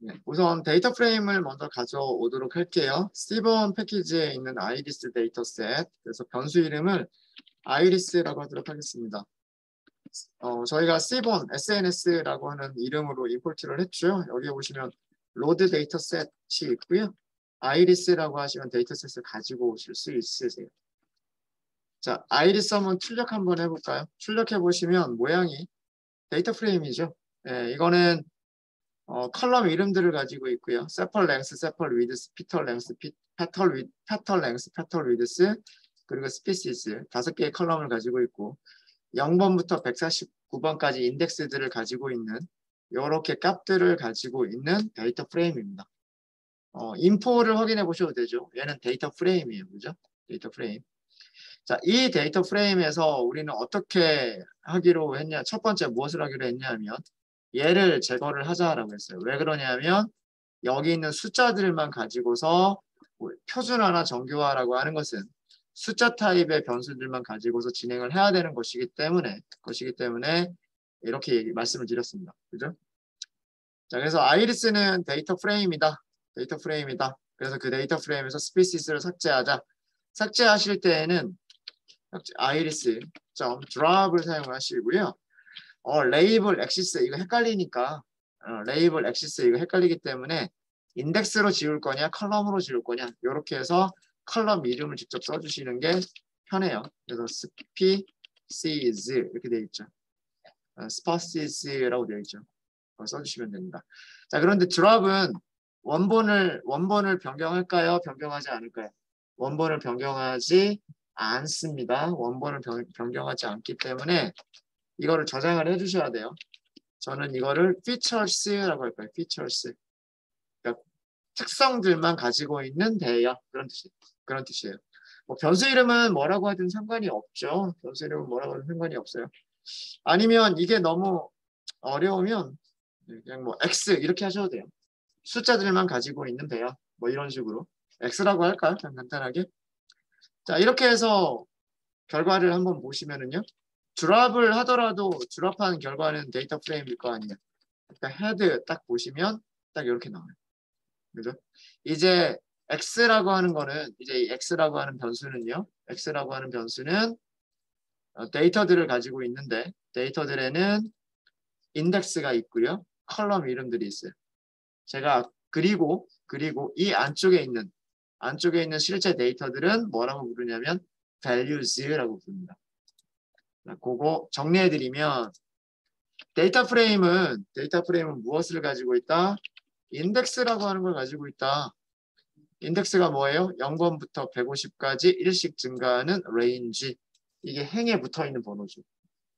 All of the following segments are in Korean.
네, 우선 데이터 프레임을 먼저 가져오도록 할게요. C번 패키지에 있는 아이리스 데이터셋, 그래서 변수 이름을 아이리스라고 하도록 하겠습니다. 저희가 C번 SNS라고 하는 이름으로 임포트를 했죠. 여기 보시면 로드 데이터셋이 있고요. 아이리스라고 하시면 데이터셋을 가지고 오실 수 있으세요. 자, 아이리스 한번 출력 한번 해볼까요? 출력해 보시면 모양이 데이터 프레임이죠. 예, 이거는 컬럼 이름들을 가지고 있고요. 세펄 랭스, 세펄 위드스, 피털 랭스, 패털 랭스, 패털 위드스, 그리고 스피시스 5개의 컬럼을 가지고 있고 0번부터 149번까지 인덱스들을 가지고 있는 이렇게 값들을 가지고 있는 데이터 프레임입니다. 인포를 확인해 보셔도 되죠. 얘는 데이터 프레임이에요. 그죠? 데이터 프레임. 자, 이 데이터 프레임에서 우리는 어떻게 하기로 했냐? 첫 번째 무엇을 하기로 했냐면 얘를 제거를 하자라고 했어요. 왜 그러냐면 여기 있는 숫자들만 가지고서 표준화나 정규화라고 하는 것은 숫자 타입의 변수들만 가지고서 진행을 해야 되는 것이기 때문에 이렇게 말씀을 드렸습니다. 그죠? 자, 그래서 아이리스는 데이터 프레임이다. 데이터 프레임이다. 그래서 그 데이터 프레임에서 스피시스를 삭제하자. 삭제하실 때에는 아이리스 드랍을 사용하시고요. 레이블 엑시스 이거 헷갈리니까 레이블 엑시스 이거 헷갈리기 때문에 인덱스로 지울 거냐 컬럼으로 지울 거냐 이렇게 해서 컬럼 이름을 직접 써주시는 게 편해요. 그래서 스피시즈 이렇게 되어 있죠. 스파시스라고 되어 있죠. 써주시면 됩니다. 자, 그런데 드랍은 원본을 변경할까요? 변경하지 않을까요? 원본을 변경하지 않습니다. 원본을 변경하지 않기 때문에 이거를 저장을 해주셔야 돼요. 저는 이거를 features라고 할 거예요. features. 그러니까 특성들만 가지고 있는 대야 그런 뜻이에요. 뭐 변수 이름은 뭐라고 하든 상관이 없죠. 변수 이름은 뭐라고 하든 상관이 없어요. 아니면 이게 너무 어려우면 그냥 뭐 x 이렇게 하셔도 돼요. 숫자들만 가지고 있는 대야. 뭐 이런 식으로 x라고 할까요? 그냥 간단하게. 자, 이렇게 해서 결과를 한번 보시면은요. 드랍을 하더라도 드랍한 결과는 데이터 프레임일 거 아니에요. 그러니까 헤드 딱 보시면 딱 이렇게 나와요. 그죠? 이제 x라고 하는 거는 이제 이 x라고 하는 변수는요. x라고 하는 변수는 데이터들을 가지고 있는데 데이터들에는 인덱스가 있고요. 컬럼 이름들이 있어요. 제가 그리고 이 안쪽에 있는 실제 데이터들은 뭐라고 부르냐면 values라고 부릅니다. 그거 정리해드리면 데이터 프레임은 무엇을 가지고 있다? 인덱스라고 하는 걸 가지고 있다. 인덱스가 뭐예요? 0번부터 150까지 일씩 증가하는 레인지. 이게 행에 붙어있는 번호죠.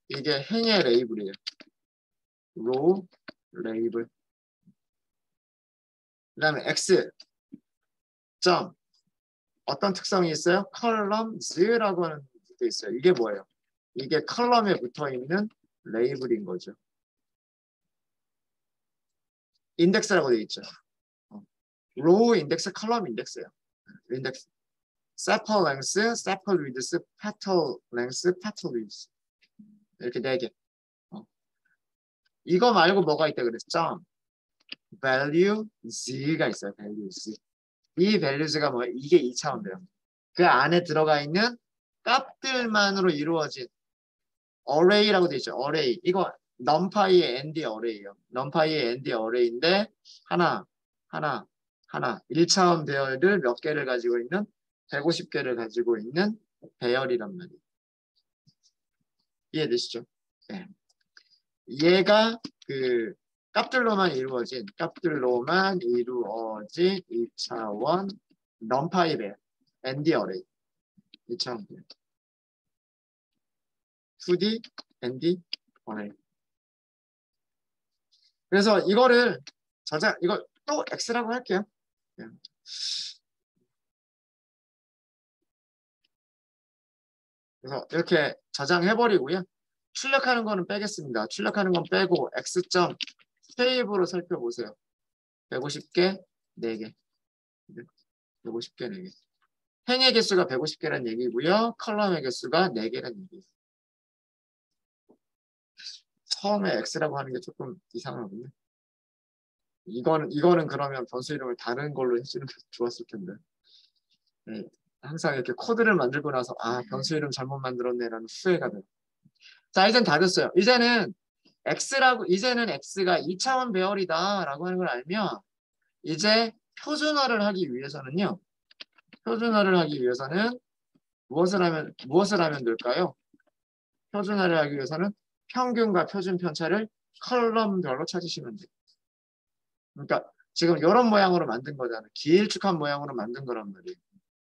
이게 행의 레이블이에요. row 레이블. 그 다음에 x 점 어떤 특성이 있어요? columns라고 하는 게 있어요. 이게 뭐예요? 이게 컬럼에 붙어있는 레이블인 거죠. 인덱스라고 되어 있죠. row 인덱스, 컬럼 인덱스예요. 인덱스. 세펄 랭스, 세펄 위드스, 페털 랭스, 페털 위드스. 이렇게 4개. 이거 말고 뭐가 있다 그랬죠? value z가 있어요. value z. 이 values가 뭐예요? 이게 2차원돼요. 그 안에 들어가 있는 값들만으로 이루어진 array라고 되어 있죠. array. 이거 numpy의 ND array예요. numpy의 ND array인데 하나 1차원 배열을 몇 개를 가지고 있는 150개를 가지고 있는 배열이란 말이에요. 이해되시죠? 네. 얘가 그 값들로만 이루어진 2차원 numpy 배열 ND array 2차원 배열 2D ND array. 그래서 이거를 이거 또 X라고 할게요. 그래서 이렇게 저장해버리고요. 출력하는 거는 빼겠습니다. 출력하는 건 빼고 X점 세이브로 살펴보세요. 150개, 4개. 150개, 4개. 행의 개수가 150개란 얘기고요. 컬럼의 개수가 4개란 얘기예요. 처음에 X라고 하는 게 조금 이상하군요. 이거는 그러면 변수 이름을 다른 걸로 해주는 게 좋았을 텐데. 네, 항상 이렇게 코드를 만들고 나서 변수 이름 잘못 만들었네라는 후회가 돼요. 자, 이젠 다 됐어요. 이제는 X가 2차원 배열이다라고 하는 걸 알면 이제 표준화를 하기 위해서는 무엇을 하면 될까요? 표준화를 하기 위해서는 평균과 표준 편차를 컬럼별로 찾으시면 돼요. 그러니까 지금 이런 모양으로 만든 거잖아요. 길쭉한 모양으로 만든 거란 말이에요.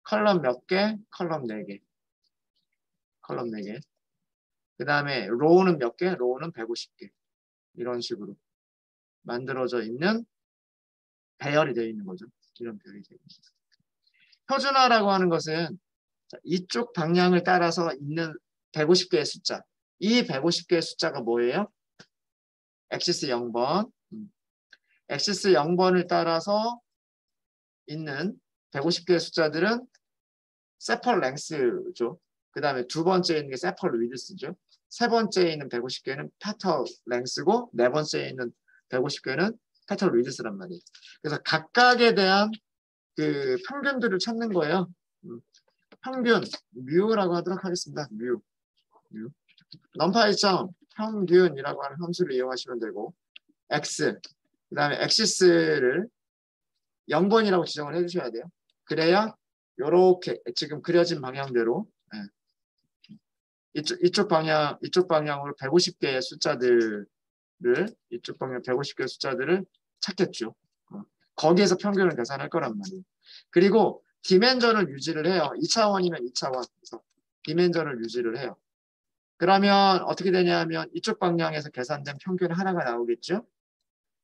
컬럼 몇 개? 컬럼 4개. 컬럼 4개. 그 다음에 로우는 몇 개? 로우는 150개. 이런 식으로 만들어져 있는 배열이 되어 있는 거죠. 이런 배열이 되어 있는 거죠. 표준화라고 하는 것은 이쪽 방향을 따라서 있는 150개의 숫자. 이 150개의 숫자가 뭐예요? 엑시스 0번. 엑시스 0번을 따라서 있는 150개의 숫자들은 세펄 랭스죠. 그 다음에 두 번째에 있는 게 세펄 위드스죠. 세 번째에 있는 150개는 페털 랭스고 네 번째에 있는 150개는 페털 위드스란 말이에요. 그래서 각각에 대한 그 평균들을 찾는 거예요. 평균, 뮤라고 하도록 하겠습니다. 뮤. 넘파이점 평균이라고 하는 함수를 이용하시면 되고 x, 그 다음에 엑시스를 0번이라고 지정을 해주셔야 돼요. 그래야 이렇게 지금 그려진 방향대로 이쪽 방향으로 150개의 숫자들을 이쪽 방향 150개의 숫자들을 찾겠죠. 거기에서 평균을 계산할 거란 말이에요. 그리고 디멘전을 유지를 해요. 2차원이면 2차원. 그래서 디멘전을 유지를 해요. 그러면 어떻게 되냐면 이쪽 방향에서 계산된 평균 하나가 나오겠죠.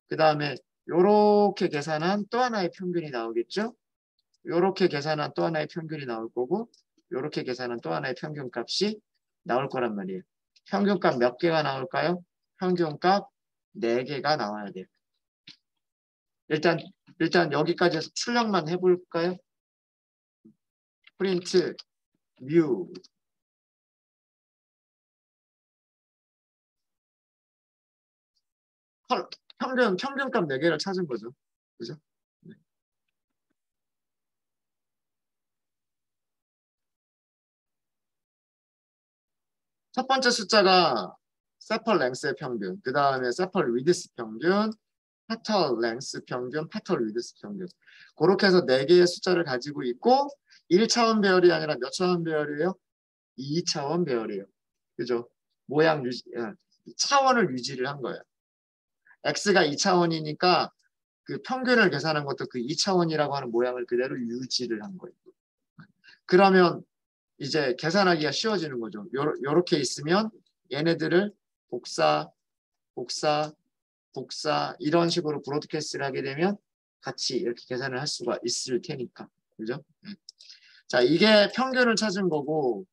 그 다음에 이렇게 계산한 또 하나의 평균이 나오겠죠. 이렇게 계산한 또 하나의 평균이 나올 거고 이렇게 계산한 또 하나의 평균값이 나올 거란 말이에요. 평균값 몇 개가 나올까요? 평균값 4개가 나와야 돼요. 일단 여기까지 해서 출력만 해볼까요? 프린트 뮤 평균값 4개를 찾은 거죠. 그죠? 네. 첫 번째 숫자가 세펄 랭스의 평균, 그 다음에 세펄 위드스 평균, 페털 랭스 평균, 페털 위드스 평균. 그렇게 해서 4개의 숫자를 가지고 있고 1차원 배열이 아니라 몇 차원 배열이에요? 2차원 배열이에요. 그죠? 모양 유지, 차원을 유지를 한 거예요. x가 2차원이니까 그 평균을 계산한 것도 그 2차원이라고 하는 모양을 그대로 유지를 한 거예요. 그러면 이제 계산하기가 쉬워지는 거죠. 요렇게 있으면 얘네들을 복사, 복사, 복사 이런 식으로 브로드캐스트를 하게 되면 같이 이렇게 계산을 할 수가 있을 테니까. 그죠? 자, 이게 평균을 찾은 거고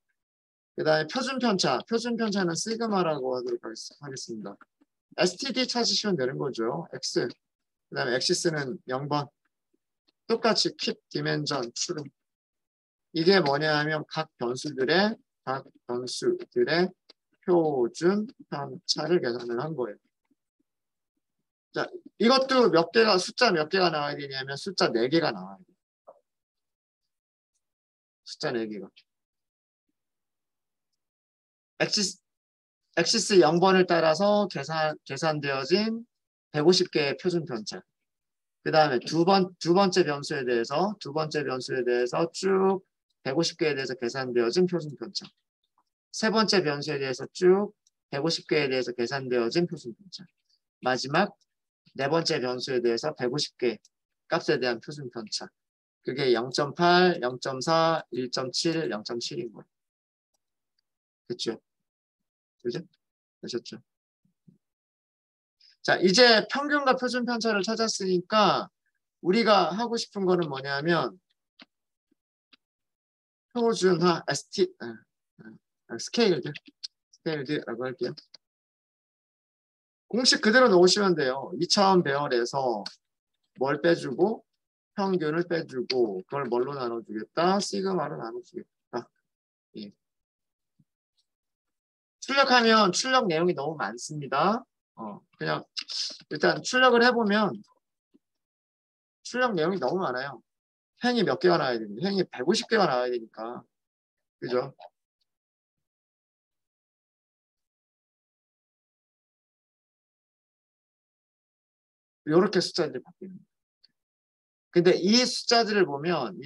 그 다음에 표준편차. 표준편차는 시그마라고 하도록 하겠습니다. STD 찾으시면 되는 거죠. X. 그 다음에 엑시스는 0번. 똑같이 keep dimension true. 이게 뭐냐 하면 각 변수들의 표준 편차를 계산을 한 거예요. 자, 이것도 숫자 몇 개가 나와야 되냐면 숫자 4개가 나와야 돼요. 숫자 4개가. 엑시스 0번을 따라서 계산되어진 150개의 표준 편차. 그 다음에 두 번째 변수에 대해서 쭉 150개에 대해서 계산되어진 표준 편차. 세 번째 변수에 대해서 쭉 150개에 대해서 계산되어진 표준 편차. 마지막 네 번째 변수에 대해서 150개 값에 대한 표준 편차. 그게 0.8, 0.4, 1.7, 0.7인 거예요. 그렇죠? 그죠? 되셨죠? 자, 이제 평균과 표준 편차를 찾았으니까 우리가 하고 싶은 거는 뭐냐면 표준화, 스케일드라고 할게요. 공식 그대로 놓으시면 돼요. 2차원 배열에서 뭘 빼주고 평균을 빼주고 그걸 뭘로 나눠주겠다? 시그마로 나눠주겠다. 예. 출력하면 출력 내용이 너무 많습니다. 그냥 일단 출력을 해보면 출력 내용이 너무 많아요. 행이 몇 개가 나와야 되니까. 행이 150개가 나와야 되니까. 그죠? 이렇게 숫자들이 바뀌는 거예요. 근데 이 숫자들을 보면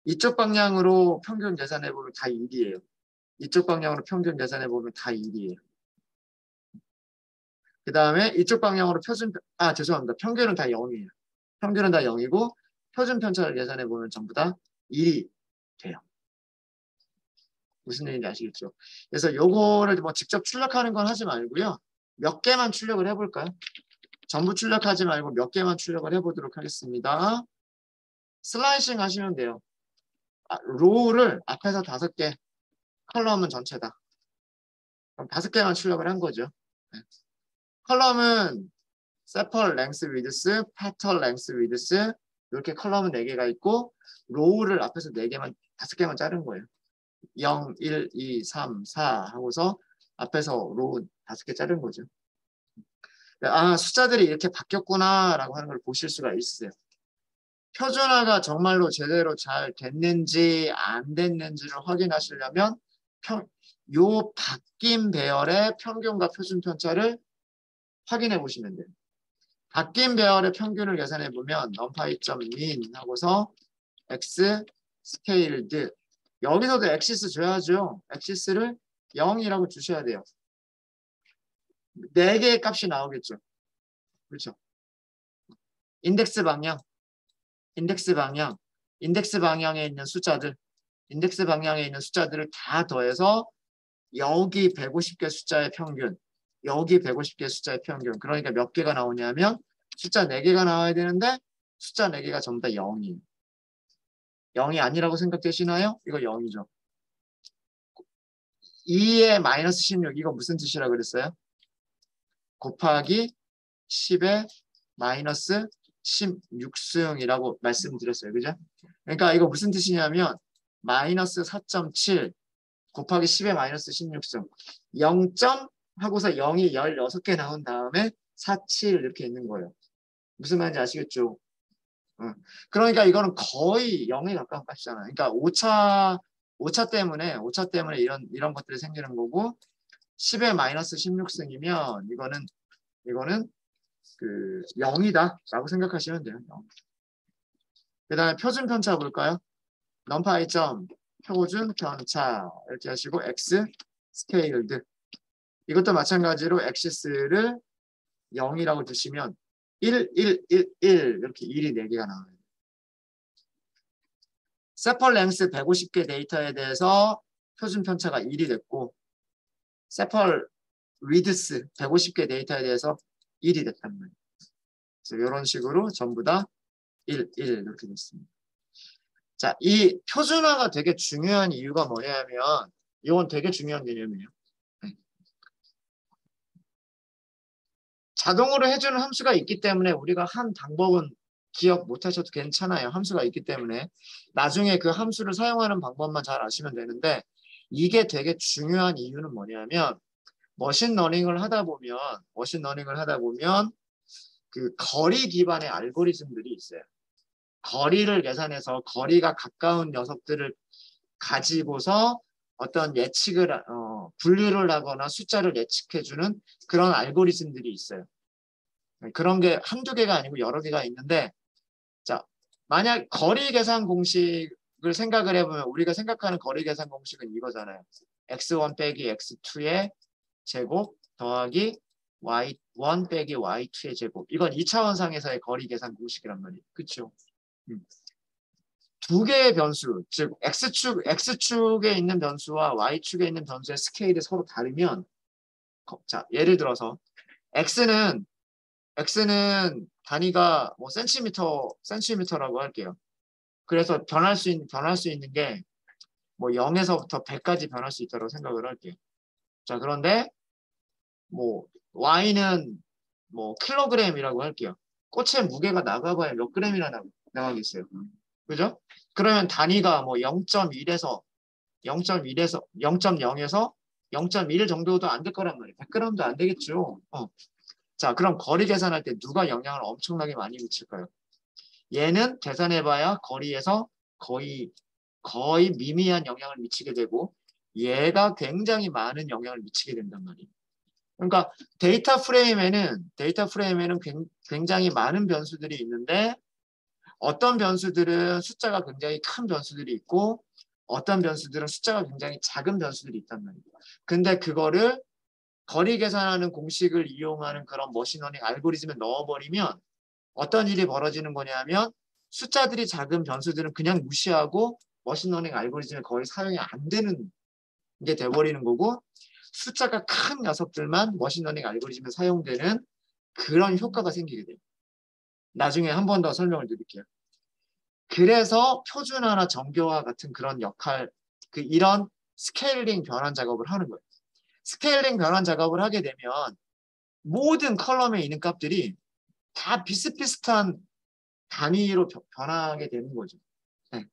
이쪽 방향으로 평균 계산해 보면 다 1이에요. 이쪽 방향으로 평균 계산해 보면 다 1이에요. 그 다음에 이쪽 방향으로 죄송합니다. 평균은 다 0이에요. 평균은 다 0이고 표준 편차를 계산해 보면 전부 다 1이 돼요. 무슨 얘기인지 아시겠죠? 그래서 요거를 뭐 직접 출력하는 건 하지 말고요. 몇 개만 출력을 해볼까요? 전부 출력하지 말고 몇 개만 출력을 해보도록 하겠습니다. 슬라이싱 하시면 돼요. 로우를 앞에서 5개, 컬럼은 전체다. 그럼 5개만 출력을 한 거죠. 네. 컬럼은 세펄 랭스 위드스, 패턴 랭스 위드스 이렇게 컬럼은 4개가 있고 로우를 앞에서 4개만 5개만 자른 거예요. 0, 1, 2, 3, 4 하고서 앞에서 로우 5개 자른 거죠. 숫자들이 이렇게 바뀌었구나 라고 하는 걸 보실 수가 있어요. 표준화가 정말로 제대로 잘 됐는지 안 됐는지를 확인하시려면 요 바뀐 배열의 평균과 표준 편차를 확인해 보시면 돼요. 바뀐 배열의 평균을 계산해 보면 numPy.min 하고서 x scaled 여기서도 엑시스 줘야죠. 엑시스를 0이라고 주셔야 돼요. 4개의 값이 나오겠죠. 그렇죠. 인덱스 방향, 인덱스 방향에 있는 숫자들, 인덱스 방향에 있는 숫자들을 다 더해서 여기 150개 숫자의 평균, 여기 150개 숫자의 평균. 그러니까 몇 개가 나오냐면 숫자 4개가 나와야 되는데 숫자 4개가 전부 다 0이에요. 0이 아니라고 생각되시나요? 이거 0이죠. 2의 마이너스 16 이거 무슨 뜻이라고 그랬어요? 곱하기 10의 마이너스 16승이라고 말씀드렸어요. 그죠? 그러니까 이거 무슨 뜻이냐면 마이너스 4.7 곱하기 10의 마이너스 16승 0점 하고서 0이 16개 나온 다음에 4,7 이렇게 있는 거예요. 무슨 말인지 아시겠죠? 그러니까 이거는 거의 0에 가까운 값이잖아요. 그러니까 오차 때문에 이런 것들이 생기는 거고 10의 마이너스 16승이면 이거는 그 0이다 라고 생각하시면 돼요. 0. 그 다음에 표준 편차 볼까요? numPy 표준 편차 이렇게 하시고 x scaled 이것도 마찬가지로 엑시스를 0이라고 주시면 1, 1, 1, 1 이렇게 1이 4개가 나와요. 세펄 랭스 150개 데이터에 대해서 표준 편차가 1이 됐고 세펄 위드스 150개 데이터에 대해서 1이 됐단 말이에요. 그래서 이런 식으로 전부 다 1, 1 이렇게 됐습니다. 자, 이 표준화가 되게 중요한 이유가 뭐냐면 이건 되게 중요한 개념이에요. 자동으로 해주는 함수가 있기 때문에 우리가 한 방법은 기억 못하셔도 괜찮아요. 함수가 있기 때문에 나중에 그 함수를 사용하는 방법만 잘 아시면 되는데 이게 되게 중요한 이유는 뭐냐면 머신러닝을 하다 보면 그 거리 기반의 알고리즘들이 있어요. 거리를 계산해서 거리가 가까운 녀석들을 가지고서 어떤 분류를 하거나 숫자를 예측해주는 그런 알고리즘들이 있어요. 그런 게 한두 개가 아니고 여러 개가 있는데 자, 만약 거리 계산 공식을 생각을 해보면 우리가 생각하는 거리 계산 공식은 이거잖아요. x1 빼기 x2의 제곱 더하기 y1 빼기 y2의 제곱. 이건 2차원상에서의 거리 계산 공식이란 말이에요. 그렇죠? 두 개의 변수, 즉 x축에 있는 변수와 y축에 있는 변수의 스케일이 서로 다르면 자, 예를 들어서 x는 단위가 뭐 센티미터라고 할게요. 그래서 변할 수 있는 게 뭐 0에서부터 100까지 변할 수 있다고 생각을 할게요. 자, 그런데 뭐 y는 뭐 킬로그램이라고 할게요. 꽃의 무게가 나가봐야 몇 그램이나 나가겠어요. 그죠? 그러면 단위가 뭐 0.0에서 0.1 정도도 안 될 거란 말이에요. 100g도 안 되겠죠. 자, 그럼 거리 계산할 때 누가 영향을 엄청나게 많이 미칠까요? 얘는 계산해봐야 거리에서 거의 미미한 영향을 미치게 되고 얘가 굉장히 많은 영향을 미치게 된단 말이에요. 그러니까 데이터 프레임에는 굉장히 많은 변수들이 있는데 어떤 변수들은 숫자가 굉장히 큰 변수들이 있고 어떤 변수들은 숫자가 굉장히 작은 변수들이 있단 말이에요. 근데 그거를 거리 계산하는 공식을 이용하는 그런 머신러닝 알고리즘에 넣어버리면 어떤 일이 벌어지는 거냐면 숫자들이 작은 변수들은 그냥 무시하고 머신러닝 알고리즘에 거의 사용이 안 되는 게 돼버리는 거고 숫자가 큰 녀석들만 머신러닝 알고리즘에 사용되는 그런 효과가 생기게 돼요. 나중에 한 번 더 설명을 드릴게요. 그래서 표준화나 정교화 같은 그런 역할, 이런 스케일링 변환 작업을 하는 거예요. 스케일링 변환 작업을 하게 되면 모든 컬럼에 있는 값들이 다 비슷비슷한 단위로 변하게 되는 거죠. 네.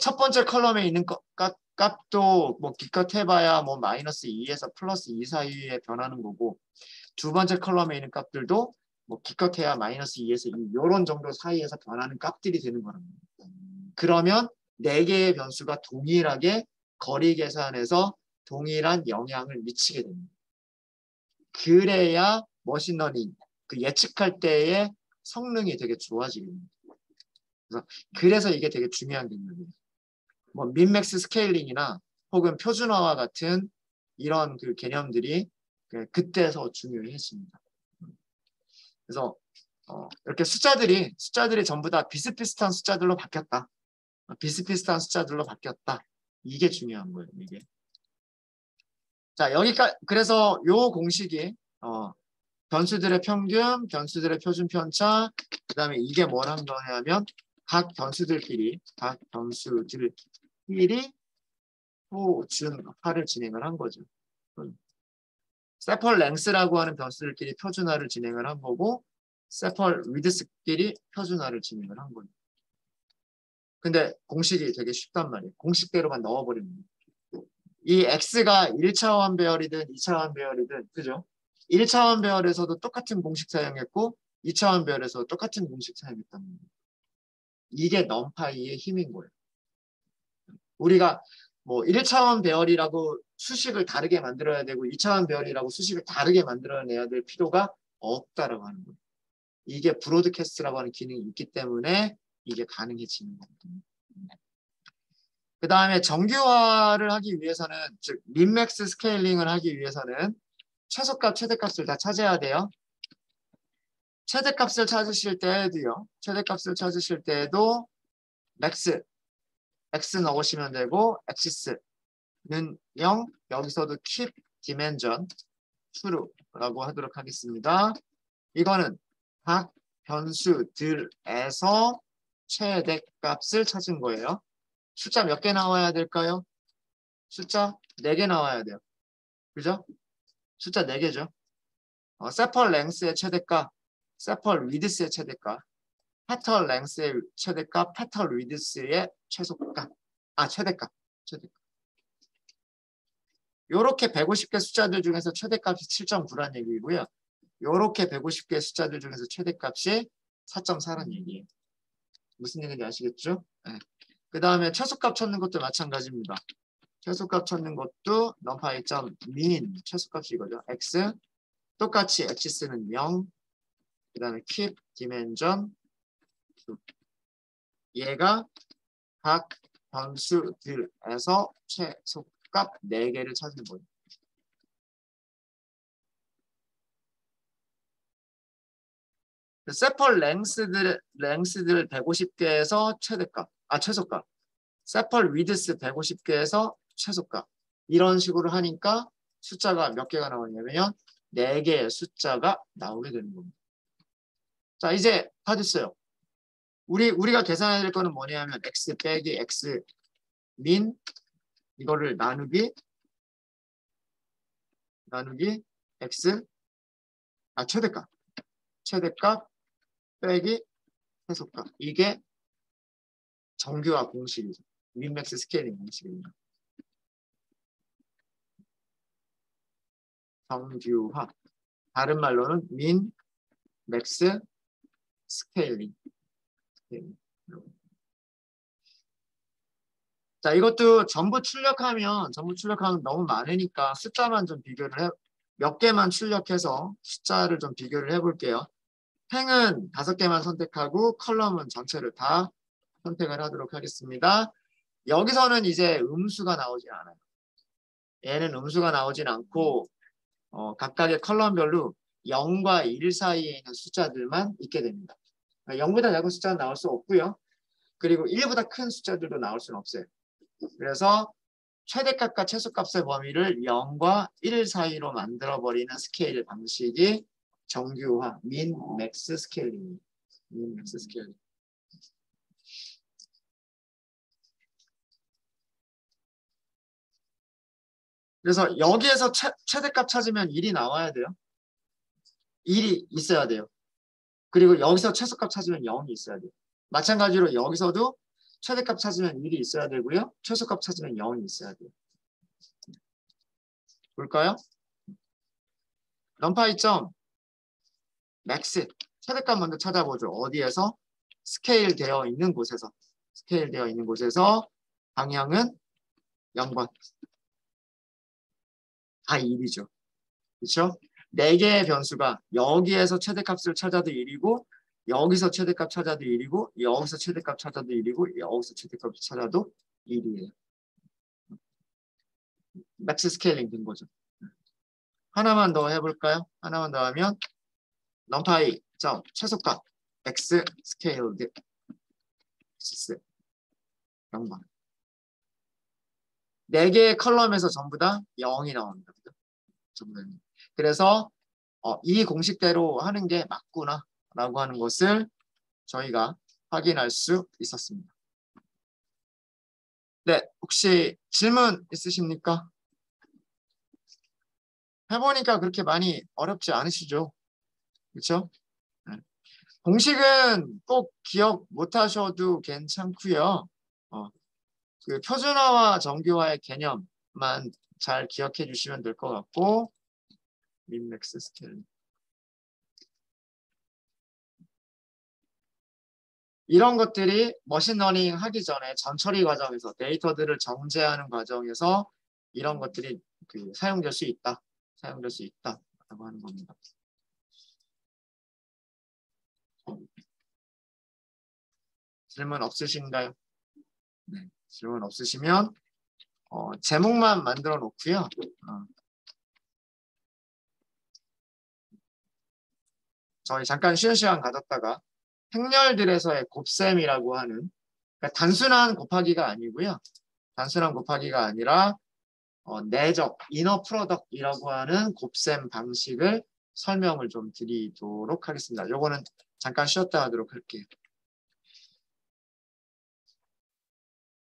첫 번째 컬럼에 있는 값도 뭐 기껏 해봐야 뭐 마이너스 2에서 플러스 2 사이에 변하는 거고 두 번째 컬럼에 있는 값들도 뭐 기껏해야 마이너스 2에서 2 이런 정도 사이에서 변하는 값들이 되는 거랍니다. 그러면 4개의 변수가 동일하게 거리 계산에서 동일한 영향을 미치게 됩니다. 그래야 머신러닝, 예측할 때의 성능이 되게 좋아지게 됩니다. 그래서 이게 되게 중요한 개념이에요. 뭐 민맥스 스케일링이나 혹은 표준화와 같은 이런 개념들이 그때서 중요해집니다. 그래서 이렇게 숫자들이 전부 다 비슷비슷한 숫자들로 바뀌었다. 비슷비슷한 숫자들로 바뀌었다. 이게 중요한 거예요. 이게. 자, 여기까지. 그래서 요 공식이 변수들의 평균, 변수들의 표준 편차, 그 다음에 이게 뭘 한 거냐면 각 변수들끼리 표준화를 진행을 한 거죠. 세펄 랭스라고 하는 변수들끼리 표준화를 진행을 한 거고 세펄 위드스끼리 표준화를 진행을 한 거예요. 근데 공식이 되게 쉽단 말이에요. 공식대로만 넣어버리는 거예요. 이 x가 1차원 배열이든 2차원 배열이든 그죠? 1차원 배열에서도 똑같은 공식 사용했고 2차원 배열에서도 똑같은 공식 사용했단 말이에요. 이게 넘파이의 힘인 거예요. 우리가 뭐 1차원 배열이라고 수식을 다르게 만들어야 되고 2차원 배열이라고 수식을 다르게 만들어내야 될 필요가 없다라고 하는 거예요. 이게 브로드캐스트라고 하는 기능이 있기 때문에 이게 가능해지는 거거든요. 그 다음에 정규화를 하기 위해서는 즉 민맥스 스케일링을 하기 위해서는 최소값, 최대값을 다 찾아야 돼요. 최대값을 찾으실 때에도 맥스, x 넣으시면 되고 xs는 0, 여기서도 keep dimension true라고 하도록 하겠습니다. 이거는 각 변수들에서 최대값을 찾은 거예요. 숫자 몇 개 나와야 될까요? 숫자 4개 나와야 돼요. 그죠? 숫자 4개죠. 세펄 랭스의 최대값, 세펄 위드스의 최대값, 페털 랭스의 최대값, 페털 위드스의 최소값. 최대값. 요렇게 150개 숫자들 중에서 최대값이 7.9란 얘기고요. 요렇게 150개 숫자들 중에서 최대값이 4.4란 얘기예요. 무슨 얘기인지 아시겠죠? 네. 그 다음에 최소값 찾는 것도 마찬가지입니다. 최소값 찾는 것도 numpy.min 최소값이 이거죠. x 똑같이 xs는 0 그 다음에 keep dimension 얘가 각 변수들에서 최소값 4개를 찾는 거예요. 세펄 랭스들 150개에서 최소값. 세펄 위드스 150개에서 최소값. 이런 식으로 하니까 숫자가 몇 개가 나오냐면 4개의 숫자가 나오게 되는 겁니다. 자, 이제 다 됐어요. 우리가 계산해야 될 거는 뭐냐면 x 빼기 x 민 이거를 나누기 x 최대값 빼기 최소값. 이게 정규화 공식이죠. 민맥스 스케일링 공식입니다. 정규화. 다른 말로는 민, 맥스, 스케일링. 자, 이것도 전부 출력하면 너무 많으니까 숫자만 좀 몇 개만 출력해서 숫자를 좀 비교를 해볼게요. 행은 5개만 선택하고 컬럼은 전체를 다 선택을 하도록 하겠습니다. 여기서는 이제 음수가 나오진 않아요. 얘는 음수가 나오진 않고 각각의 컬럼별로 0과 1 사이에 있는 숫자들만 있게 됩니다. 0보다 작은 숫자는 나올 수 없고요. 그리고 1보다 큰 숫자들도 나올 수는 없어요. 그래서 최대값과 최소값의 범위를 0과 1 사이로 만들어버리는 스케일 방식이 정규화, 민, 맥스 스케일링입니다. 민, 맥스 스케일링. 그래서 여기에서 최대값 찾으면 1이 나와야 돼요. 1이 있어야 돼요. 그리고 여기서 최소값 찾으면 0이 있어야 돼요. 마찬가지로 여기서도 최대값 찾으면 1이 있어야 되고요. 최소값 찾으면 0이 있어야 돼요. 볼까요? 넘파이 점 맥스 최대값 먼저 찾아보죠. 어디에서? 스케일 되어 있는 곳에서 방향은 0번. 다 1이죠. 그렇죠? 4개의 변수가 여기에서 최대값을 찾아도 1이고 여기서 최대값 찾아도 1이고 여기서 최대값 찾아도 1이고 여기서 최대값 찾아도 1이에요. 맥스 스케일링 된 거죠. 하나만 더 해볼까요? 하나만 더 하면 넘파이 점 최소값 x 스케일드 x 0번. 4개의 컬럼에서 전부 다 0이 나옵니다. 전부 다. 그래서 이 공식대로 하는 게 맞구나 라고 하는 것을 저희가 확인할 수 있었습니다. 네, 혹시 질문 있으십니까? 해보니까 그렇게 많이 어렵지 않으시죠? 그렇죠? 네. 공식은 꼭 기억 못하셔도 괜찮고요. 그 표준화와 정규화의 개념만 잘 기억해 주시면 될 것 같고 민맥스 스케일 이런 것들이 머신러닝 하기 전에 전처리 과정에서 데이터들을 정제하는 과정에서 이런 것들이 사용될 수 있다라고 하는 겁니다. 질문 없으신가요? 네, 질문 없으시면 제목만 만들어 놓고요. 저희 잠깐 쉬는 시간 가졌다가 행렬들에서의 곱셈이라고 하는 그러니까 단순한 곱하기가 아니고요. 단순한 곱하기가 아니라 내적, 이너 프로덕트이라고 하는 곱셈 방식을 설명을 좀 드리도록 하겠습니다. 요거는 잠깐 쉬었다 하도록 할게요.